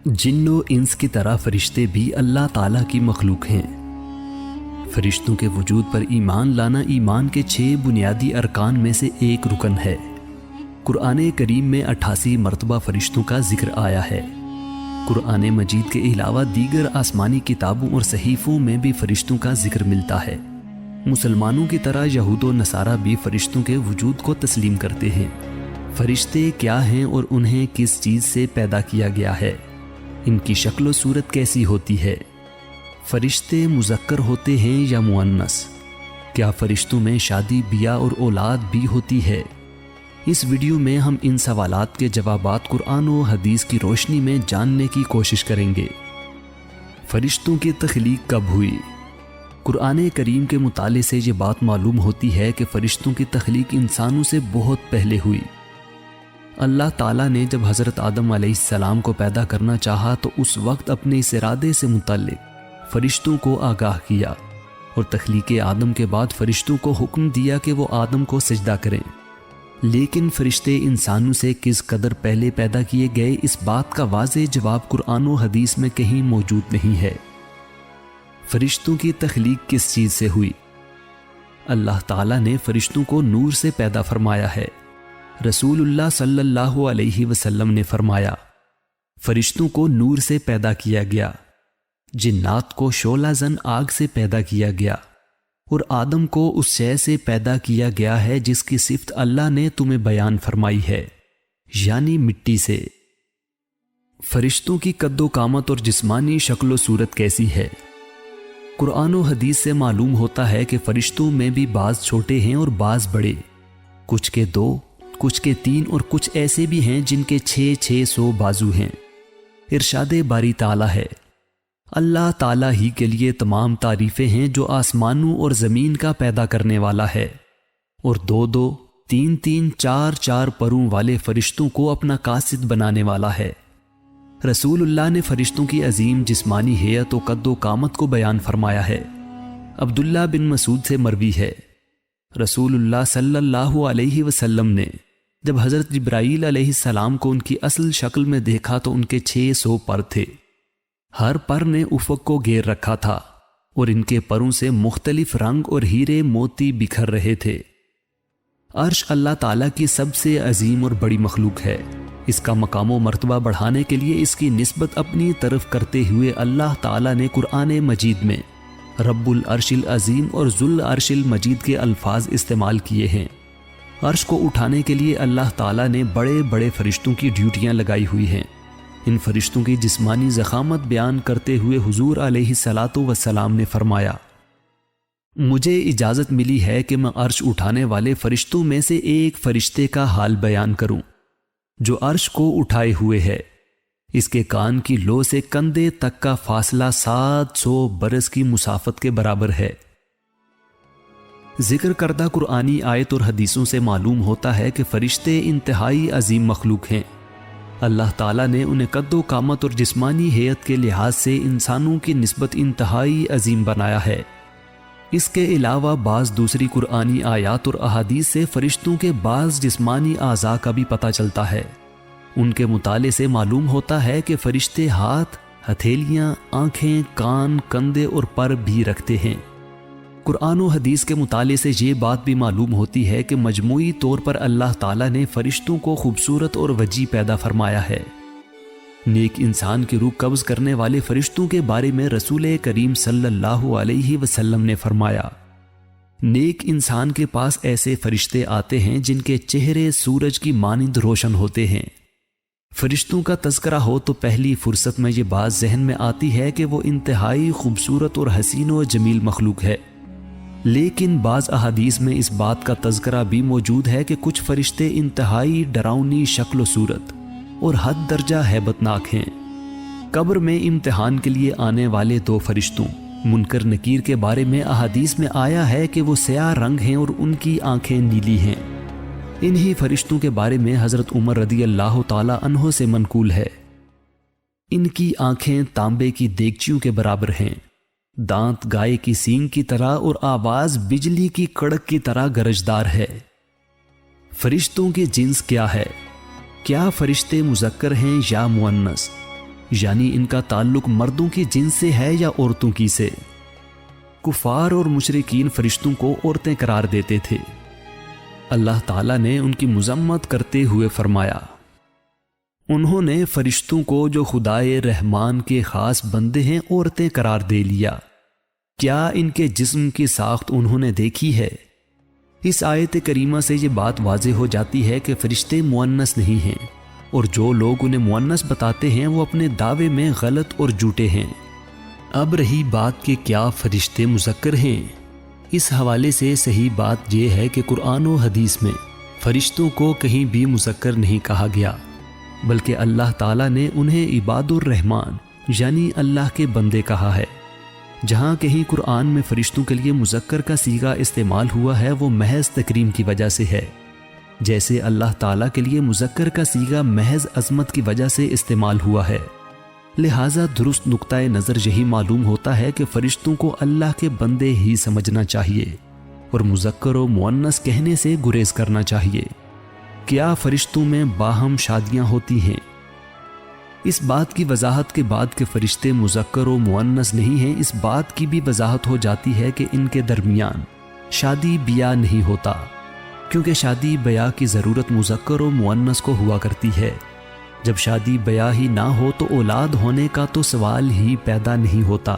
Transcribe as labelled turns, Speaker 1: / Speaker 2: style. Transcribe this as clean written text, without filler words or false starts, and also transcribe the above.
Speaker 1: जिन्न व इंस की तरह फरिश्ते भी अल्लाह ताला की मखलूक हैं। फरिश्तों के वजूद पर ईमान लाना ईमान के 6 बुनियादी अरकान में से एक रुकन है। कुरान करीम में 88 मरतबा फरिश्तों का जिक्र आया है। कुरान मजीद के अलावा दीगर आसमानी किताबों और सहीफ़ों में भी फरिश्तों का जिक्र मिलता है। मुसलमानों की तरह यहूद व नसारा भी फरिश्तों के वजूद को तस्लीम करते हैं। फरिश्ते क्या हैं और उन्हें किस चीज़ से पैदा किया गया है, इनकी शक्ल व सूरत कैसी होती है, फरिश्ते मुज़क्कर होते हैं या मुअन्नस, क्या फरिश्तों में शादी बिया और औलाद भी होती है। इस वीडियो में हम इन सवालात के जवाबात कुरान व हदीस की रोशनी में जानने की कोशिश करेंगे। फरिश्तों की तख्लीक कब हुई? कुरान करीम के मुताले से ये बात मालूम होती है कि फरिश्तों की तख्लीक इंसानों से बहुत पहले हुई। अल्लाह ताला ने जब हज़रत आदम अलैहिस्सलाम को पैदा करना चाहा तो उस वक्त अपने इस इरादे से मुतल्लिक फरिश्तों को आगाह किया और तख्लीक आदम के बाद फरिश्तों को हुक्म दिया कि वो आदम को सजदा करें। लेकिन फरिश्ते इंसानों से किस कदर पहले पैदा किए गए, इस बात का वाज़ेह जवाब कुरान व हदीस में कहीं मौजूद नहीं है। फरिश्तों की तख्लीक किस चीज़ से हुई? अल्लाह ताला ने फरिश्तों को नूर से पैदा फरमाया है। रसूलुल्लाह सल्लल्लाहु अलैहि वसल्लम ने फरमाया, फरिश्तों को नूर से पैदा किया गया, जिन्नात को शोला जन आग से पैदा किया गया और आदम को उस शय से पैदा किया गया है जिसकी सिफ्त अल्लाह ने तुम्हें बयान फरमाई है, यानी मिट्टी से। फरिश्तों की कद्दो कामत और जिस्मानी शक्ल सूरत कैसी है? कुरान व हदीस से मालूम होता है कि फरिश्तों में भी बाज छोटे हैं और बाज बड़े, कुछ के 2, कुछ के 3 और कुछ ऐसे भी हैं जिनके 600 बाजू हैं। इरशादे बारी ताला है, अल्लाह ताला ही के लिए तमाम तारीफ़ें हैं जो आसमानों और ज़मीन का पैदा करने वाला है और 2-2, 3-3, 4-4 परों वाले फरिश्तों को अपना कासिद बनाने वाला है। रसूलुल्लाह ने फरिश्तों की अजीम जिस्मानी हैयत व कद्दो कामत को बयान फरमाया है। अब्दुल्ला बिन मसूद से मरवी है, रसूलुल्लाह सल्लल्लाहु अलैहि वसल्लम ने जब हज़रत जिब्राईल अलैहिस्सलाम को उनकी असल शक्ल में देखा तो उनके 600 पर थे। हर पर ने उफ़क़ को घेर रखा था और इनके परों से मुख्तलिफ रंग और हीरे मोती बिखर रहे थे। अर्श अल्लाह ताला की सबसे अजीम और बड़ी मखलूक है। इसका मकाम व मर्तबा बढ़ाने के लिए इसकी निस्बत अपनी तरफ करते हुए अल्लाह ताला ने कुरान मजीद में रब्बुल अर्शिल अजीम और जुल अर्शिल मजीद के अल्फाज इस्तेमाल किए हैं। अर्श को उठाने के लिए अल्लाह ताला ने बड़े बड़े फरिश्तों की ड्यूटियां लगाई हुई हैं। इन फरिश्तों की जिस्मानी ज़खामत बयान करते हुए हुजूर अलैहिस्सलातु वस्सलाम ने फरमाया, मुझे इजाज़त मिली है कि मैं अर्श उठाने वाले फरिश्तों में से एक फरिश्ते का हाल बयान करूं जो अर्श को उठाए हुए है। इसके कान की लो से कंधे तक का फासला 700 बरस की मुसाफत के बराबर है। जिक्र करदा कुरानी आयत और हदीसों से मालूम होता है कि फरिश्ते इंतहाई अजीम मखलूक हैं। अल्लाह ताला ने उन्हें कद्दो कामत और जिस्मानी हैयत के लिहाज से इंसानों की निस्बत इंतहाई अजीम बनाया है। इसके अलावा बाज़ दूसरी कुरानी आयात और अहादीस से फरिश्तों के बाज़ जिस्मानी आज़ा का भी पता चलता है। उनके मुताले से मालूम होता है कि फरिश्ते हाथ, हथेलियां, आंखें, कान, कंधे और पर भी रखते हैं। कुरान व हदीस के मुताले से ये बात भी मालूम होती है कि मजमूई तौर पर अल्लाह ताला ने फरिश्तों को खूबसूरत और वजी पैदा फरमाया है। नेक इंसान की रूह कब्ज़ करने वाले फरिश्तों के बारे में रसूल करीम सल्लल्लाहु अलैहि वसल्लम ने फरमाया, नेक इंसान के पास ऐसे फरिश्ते आते हैं जिनके चेहरे सूरज की मानिंद रोशन होते हैं। फरिश्तों का तज़किरा हो तो पहली फुर्सत में ये बात जहन में आती है कि वो इंतहाई खूबसूरत और हसीन व जमील मखलूक है। लेकिन बाज़ अहादीस में इस बात का तज़किरा भी मौजूद है कि कुछ फरिश्ते इंतहाई डरावनी शक्ल व सूरत और हद दर्जा हैबतनाक हैं। कब्र में इम्तिहान के लिए आने वाले 2 फरिश्तों मुनकर नकीर के बारे में अहादीस में आया है कि वो स्याह रंग हैं और उनकी आंखें नीली हैं। इन्हीं फरिश्तों के बारे में हज़रत उमर रदी अल्लाह ताला अन्हो से मनकूल है, इनकी आंखें तांबे की देगचियों के बराबर हैं, दांत गाय की सींग की तरह और आवाज बिजली की कड़क की तरह गरजदार है। फरिश्तों के जिन्स क्या है? क्या फरिश्ते मुज़क्कर हैं या मुअन्नस? یعنی ان کا تعلق مردوں کی جنس سے ہے یا عورتوں کی سے۔ کفار اور مشرکین فرشتوں کو عورتیں قرار دیتے تھے۔ اللہ تعالیٰ نے ان کی مذمت کرتے ہوئے فرمایا، انہوں نے فرشتوں کو جو خدائے رحمان کے خاص بندے ہیں عورتیں قرار دے لیا، کیا ان کے جسم کی ساخت انہوں نے دیکھی ہے؟ اس آیت کریمہ سے یہ بات واضح ہو جاتی ہے کہ فرشتے مؤنث نہیں ہیں، اور جو لوگ انہیں مؤنث بتاتے ہیں وہ اپنے دعوے میں غلط اور جھوٹے ہیں۔ اب رہی بات کہ کیا فرشتے مذکر ہیں، اس حوالے سے صحیح بات یہ ہے کہ قرآن و حدیث میں فرشتوں کو کہیں بھی مذکر نہیں کہا گیا، بلکہ اللہ تعالیٰ نے انہیں عباد الرحمن یعنی اللہ کے بندے کہا ہے۔ جہاں کہیں قرآن میں فرشتوں کے لیے مذکر کا صیغہ استعمال ہوا ہے وہ محض تکریم کی وجہ سے ہے، جیسے اللہ تعالیٰ کے لیے مذکر کا صیغہ محض عظمت کی وجہ سے استعمال ہوا ہے۔ لہٰذا درست نقطہ نظر یہی معلوم ہوتا ہے کہ فرشتوں کو اللہ کے بندے ہی سمجھنا چاہیے اور مذکر و مؤنث کہنے سے گریز کرنا چاہیے۔ کیا فرشتوں میں باہم شادیاں ہوتی ہیں؟ اس بات کی وضاحت کے بعد کہ فرشتے مذکر و مؤنث نہیں ہیں، اس بات کی بھی وضاحت ہو جاتی ہے کہ ان کے درمیان شادی بیاہ نہیں ہوتا، کیونکہ شادی بیاہ کی ضرورت مذکر و مؤنث کو ہوا کرتی ہے۔ جب شادی بیاہ ہی نہ ہو تو اولاد ہونے کا تو سوال ہی پیدا نہیں ہوتا۔